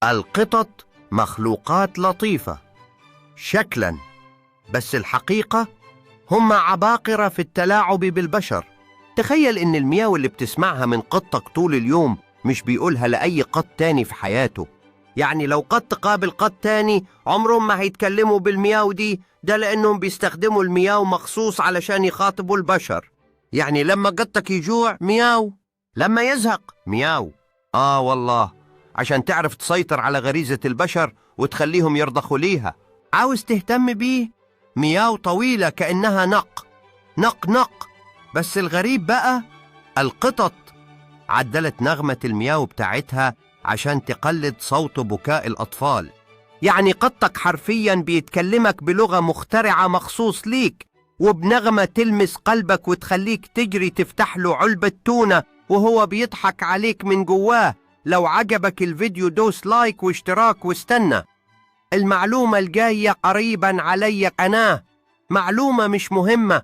القطط مخلوقات لطيفة شكلاً، بس الحقيقة هم عباقرة في التلاعب بالبشر. تخيل إن المياو اللي بتسمعها من قطك طول اليوم مش بيقولها لأي قط تاني في حياته. يعني لو قط قابل قط تاني عمرهم ما هيتكلموا بالمياو دي، ده لأنهم بيستخدموا المياو مخصوص علشان يخاطبوا البشر. يعني لما قطك يجوع مياو، لما يزهق مياو. والله، عشان تعرف تسيطر على غريزة البشر وتخليهم يرضخوا ليها. عاوز تهتم بيه؟ مياو طويلة كأنها نق نق نق. بس الغريب بقى، القطط عدلت نغمة المياو بتاعتها عشان تقلد صوت بكاء الأطفال. يعني قطك حرفياً بيتكلمك بلغة مخترعة مخصوص ليك، وبنغمة تلمس قلبك وتخليك تجري تفتح له علبة تونة وهو بيضحك عليك من جواه. لو عجبك الفيديو دوس لايك واشتراك واستنى المعلومة الجاية قريباً علي قناة. معلومة مش مهمة